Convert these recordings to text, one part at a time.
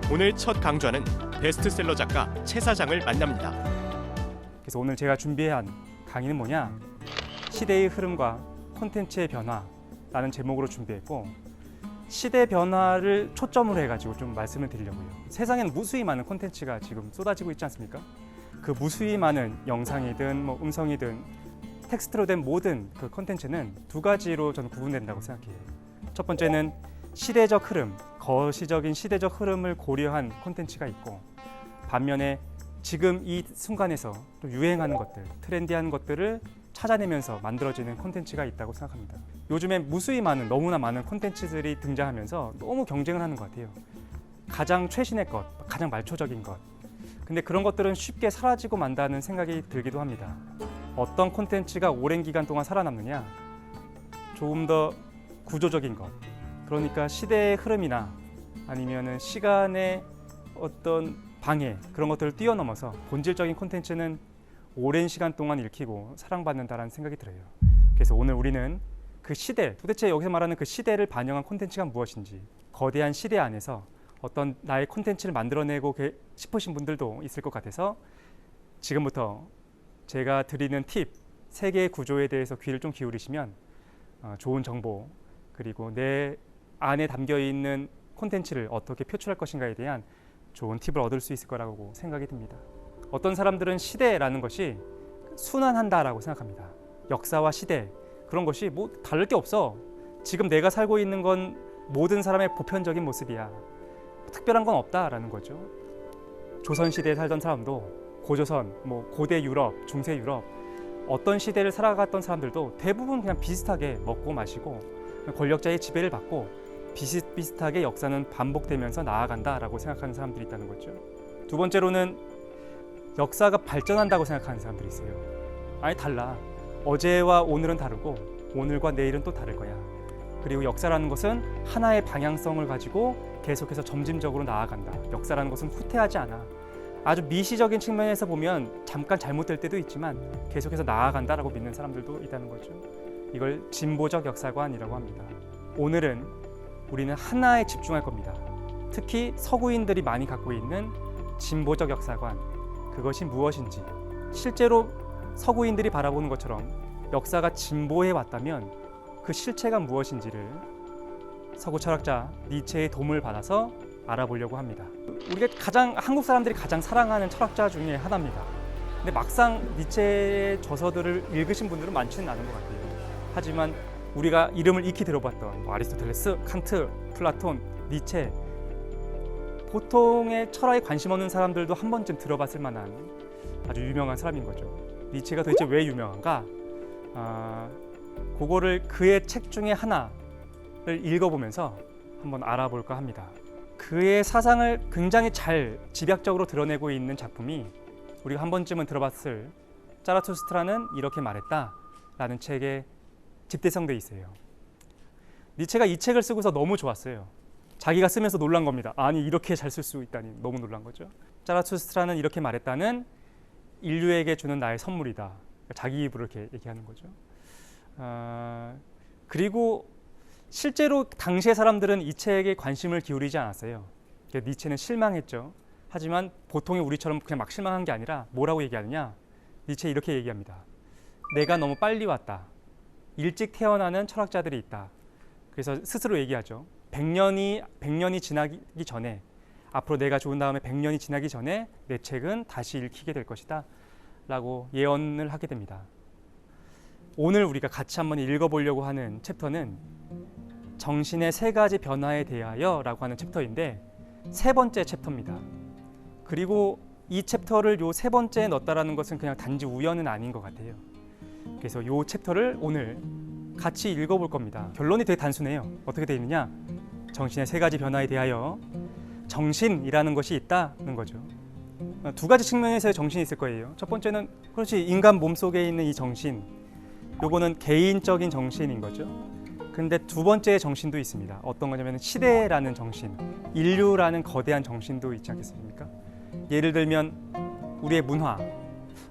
오늘 첫 강좌는 베스트셀러 작가 최 사장을 만납니다. 그래서 오늘 제가 준비한 강의는 뭐냐? 시대의 흐름과 콘텐츠의 변화라는 제목으로 준비했고, 시대 변화를 초점으로 해가지고 좀 말씀을 드리려고요. 세상에는 무수히 많은 콘텐츠가 지금 쏟아지고 있지 않습니까? 그 무수히 많은 영상이든 음성이든 텍스트로 된 모든 그 콘텐츠는 두 가지로 저는 구분된다고 생각해요. 첫 번째는 시대적 흐름, 거시적인 시대적 흐름을 고려한 콘텐츠가 있고, 반면에 지금 이 순간에서 또 유행하는 것들, 트렌디한 것들을 찾아내면서 만들어지는 콘텐츠가 있다고 생각합니다. 요즘에 무수히 많은, 너무나 많은 콘텐츠들이 등장하면서 너무 경쟁을 하는 것 같아요. 가장 최신의 것, 가장 말초적인 것. 근데 그런 것들은 쉽게 사라지고 만다는 생각이 들기도 합니다. 어떤 콘텐츠가 오랜 기간 동안 살아남느냐? 조금 더 구조적인 것. 그러니까 시대의 흐름이나 아니면은 시간의 어떤 방해, 그런 것들을 뛰어넘어서 본질적인 콘텐츠는 오랜 시간 동안 읽히고 사랑받는다라는 생각이 들어요. 그래서 오늘 우리는 그 시대, 도대체 여기서 말하는 그 시대를 반영한 콘텐츠가 무엇인지, 거대한 시대 안에서 어떤 나의 콘텐츠를 만들어내고 싶으신 분들도 있을 것 같아서 지금부터 제가 드리는 팁, 세계의 구조에 대해서 귀를 좀 기울이시면 좋은 정보, 그리고 내 안에 담겨있는 콘텐츠를 어떻게 표출할 것인가에 대한 좋은 팁을 얻을 수 있을 거라고 생각이 듭니다. 어떤 사람들은 시대라는 것이 순환한다라고 생각합니다. 역사와 시대, 그런 것이 뭐 다를 게 없어. 지금 내가 살고 있는 건 모든 사람의 보편적인 모습이야. 특별한 건 없다라는 거죠. 조선시대에 살던 사람도 고조선, 고대 유럽, 중세 유럽, 어떤 시대를 살아갔던 사람들도 대부분 그냥 비슷하게 먹고 마시고 권력자의 지배를 받고 비슷비슷하게 역사는 반복되면서 나아간다라고 생각하는 사람들이 있다는 거죠. 두 번째로는 역사가 발전한다고 생각하는 사람들이 있어요. 아니 달라. 어제와 오늘은 다르고 오늘과 내일은 또 다를 거야. 그리고 역사라는 것은 하나의 방향성을 가지고 계속해서 점진적으로 나아간다. 역사라는 것은 후퇴하지 않아. 아주 미시적인 측면에서 보면 잠깐 잘못될 때도 있지만 계속해서 나아간다라고 믿는 사람들도 있다는 거죠. 이걸 진보적 역사관이라고 합니다. 오늘은 우리는 하나에 집중할 겁니다. 특히 서구인들이 많이 갖고 있는 진보적 역사관, 그것이 무엇인지, 실제로 서구인들이 바라보는 것처럼 역사가 진보해 왔다면 그 실체가 무엇인지를 서구 철학자 니체의 도움을 받아서 알아보려고 합니다. 우리가 한국 사람들이 가장 사랑하는 철학자 중에 하나입니다. 근데 막상 니체의 저서들을 읽으신 분들은 많지는 않은 것 같아요. 하지만 우리가 이름을 익히 들어봤던 아리스토텔레스, 칸트, 플라톤, 니체, 보통의 철학에 관심 없는 사람들도 한 번쯤 들어봤을 만한 아주 유명한 사람인 거죠. 니체가 도대체 왜 유명한가? 그거를 그의 책 중에 하나를 읽어보면서 한번 알아볼까 합니다. 그의 사상을 굉장히 잘 집약적으로 드러내고 있는 작품이 우리가 한 번쯤은 들어봤을 자라투스트라는 이렇게 말했다 라는 책에 집대성돼 있어요. 니체가 이 책을 쓰고서 너무 좋았어요. 자기가 쓰면서 놀란 겁니다. 아니 이렇게 잘 쓸 수 있다니 너무 놀란 거죠. 자라투스트라는 이렇게 말했다는 인류에게 주는 나의 선물이다. 자기 입으로 이렇게 얘기하는 거죠. 그리고 실제로 당시의 사람들은 이 책에 관심을 기울이지 않았어요. 니체는 실망했죠. 하지만 보통의 우리처럼 그냥 막 실망한 게 아니라 뭐라고 얘기하느냐? 니체 이렇게 얘기합니다. 내가 너무 빨리 왔다. 일찍 태어나는 철학자들이 있다. 그래서 스스로 얘기하죠. 100년이 지나기 전에, 앞으로 내가 죽은 다음에 100년이 지나기 전에 내 책은 다시 읽히게 될 것이다 라고 예언을 하게 됩니다. 오늘 우리가 같이 한번 읽어보려고 하는 챕터는 정신의 세 가지 변화에 대하여 라고 하는 챕터인데 세 번째 챕터입니다. 그리고 이 챕터를 요 세 번째에 넣었다라는 것은 그냥 단지 우연은 아닌 것 같아요. 그래서 이 챕터를 오늘 같이 읽어볼 겁니다. 결론이 되게 단순해요. 어떻게 되어 있느냐? 정신의 세 가지 변화에 대하여 정신이라는 것이 있다는 거죠. 두 가지 측면에서의 정신이 있을 거예요. 첫 번째는 그렇지, 인간 몸속에 있는 이 정신, 요거는 개인적인 정신인 거죠. 근데 두 번째의 정신도 있습니다. 어떤 거냐면 시대라는 정신, 인류라는 거대한 정신도 있지 않겠습니까? 예를 들면 우리의 문화,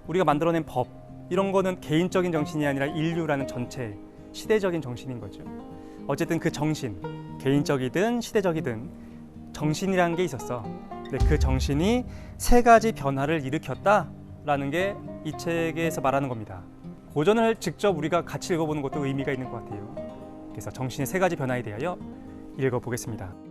우리가 만들어낸 법, 이런 거는 개인적인 정신이 아니라 인류라는 전체 시대적인 정신인 거죠. 어쨌든 그 정신, 개인적이든 시대적이든 정신이라는 게 있었어. 근데 그 정신이 세 가지 변화를 일으켰다라는 게 이 책에서 말하는 겁니다. 고전을 직접 우리가 같이 읽어보는 것도 의미가 있는 것 같아요. 그래서 정신의 세 가지 변화에 대하여 읽어보겠습니다.